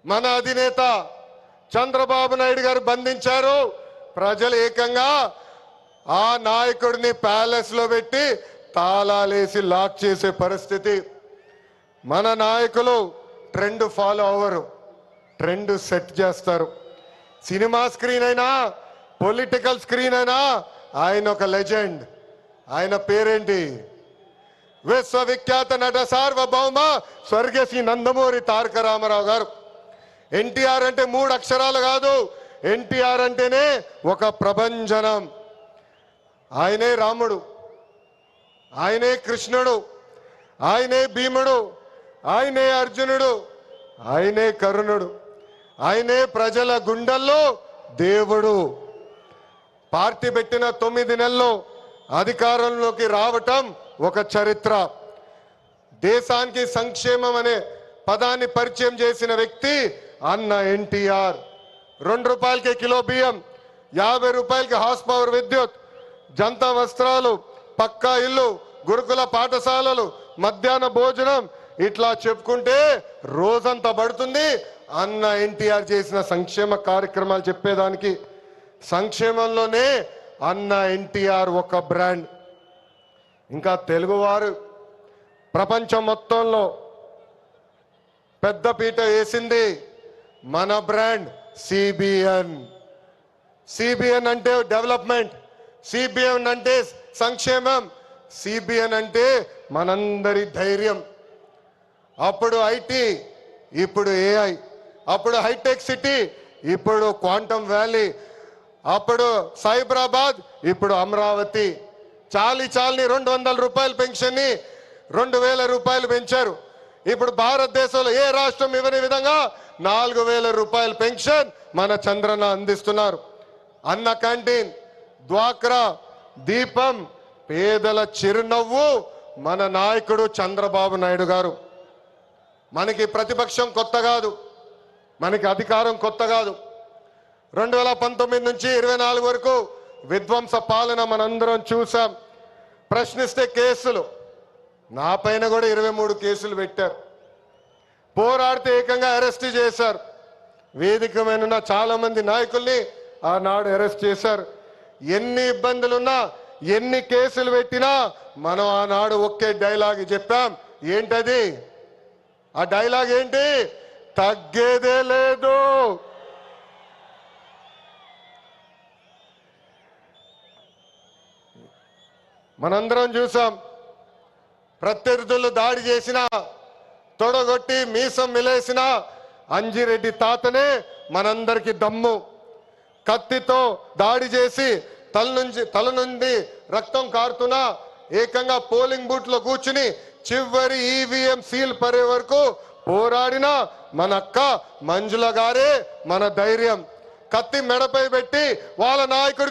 మన అధినేత చంద్రబాబు నాయుడు గారు బంధించారు. ప్రజలు ఏకంగా ఆ నాయకుడిని ప్యాలెస్ లో పెట్టి తాళాలేసి లాక్ చేసే పరిస్థితి. మన నాయకులు ట్రెండ్ ఫాలో అవ్వరు, ట్రెండ్ సెట్ చేస్తారు. సినిమా స్క్రీన్ అయినా పొలిటికల్ స్క్రీన్ అయినా ఆయన ఒక లెజెండ్. ఆయన పేరేంటి? విశ్వవిఖ్యాత నట సార్వభౌమ స్వర్గశ్రీ నందమూరి తారక రామారావు గారు. ఎన్టీఆర్ అంటే 3 అక్షరాలు కాదు, ఎన్టీఆర్ అంటేనే ఒక ప్రభంజనం. ఆయనే రాముడు, ఆయనే కృష్ణుడు, ఆయనే భీముడు, ఆయనే అర్జునుడు, ఆయనే కరుణుడు, ఆయనే ప్రజల గుండెల్లో దేవుడు. పార్టీ పెట్టిన 9 నెలల్లో అధికారంలోకి రావటం ఒక చరిత్ర. దేశానికి సంక్షేమం అనే పదాన్ని పరిచయం చేసిన వ్యక్తి అన్న ఎన్టీఆర్. 2 రూపాయలకి కిలో బియ్యం, 50 రూపాయలకి హార్స్ పవర్ విద్యుత్, జంతా వస్త్రాలు, పక్కా ఇల్లు, గురుకుల పాఠశాలలు, మధ్యాహ్న భోజనం, ఇట్లా చెప్పుకుంటే రోజంతా పడుతుంది. అన్న ఎన్టీఆర్ చేసిన సంక్షేమ కార్యక్రమాలు చెప్పేదానికి. సంక్షేమంలోనే అన్న ఎన్టీఆర్ ఒక బ్రాండ్. ఇంకా తెలుగువారు ప్రపంచం మొత్తంలో పెద్ద పీట వేసింది మన బ్రాండ్ సిబిఎన్. సిబిఎన్ అంటే డెవలప్మెంట్, సిబిఎన్ అంటే సంక్షేమం, సిబిఎన్ అంటే మనందరి ధైర్యం. అప్పుడు ఐటీ, ఇప్పుడు ఏఐ, అప్పుడు హైటెక్ సిటీ, ఇప్పుడు క్వాంటమ్ వ్యాలీ, అప్పుడు సైబరాబాద్, ఇప్పుడు అమరావతి. చాలని 200 రూపాయల పెన్షన్ని 2000 రూపాయలు పెంచారు. ఇప్పుడు భారతదేశంలో ఏ రాష్ట్రం ఇవ్వని విధంగా 4000 రూపాయల పెన్షన్ మన చంద్రన్న అందిస్తున్నారు. అన్న క్యాంటీన్, డ్వాక్రా, దీపం, పేదల చిరునవ్వు మన నాయకుడు చంద్రబాబు నాయుడు గారు. మనకి ప్రతిపక్షం కొత్త కాదు, మనకి అధికారం కొత్త కాదు. 2019 నుంచి 24 వరకు విధ్వంస పాలన మనందరం చూసాం. ప్రశ్నిస్తే కేసులు, నా పైన కూడా 23 కేసులు పెట్టారు. పోరాడితే ఏకంగా అరెస్ట్ చేశారు. వేదిక మీద చాలా మంది నాయకుల్ని ఆనాడు అరెస్ట్ చేశారు. ఎన్ని ఇబ్బందులున్నా, ఎన్ని కేసులు పెట్టినా మనం ఆనాడు ఒకే డైలాగ్ చెప్పాం. ఏంటది? ఆ డైలాగ్ ఏంటి? తగ్గేదే లేదు. మనందరం చూసాం. ప్రత్యర్థులు దాడి చేసినా, తొడగొట్టి మీసం మిలేసిన అంజిరెడ్డి తాతనే మనందరికి దమ్ము. కత్తితో దాడి చేసి తల నుండి రక్తం కారుతున్నా ఏకంగా పోలింగ్ బూత్ లో కూర్చుని చివరి ఈవీఎం సీల్ పడే వరకు పోరాడిన మన అక్క మంజుల గారే మన ధైర్యం. కత్తి మెడపై పెట్టి వాళ్ళ నాయకుడు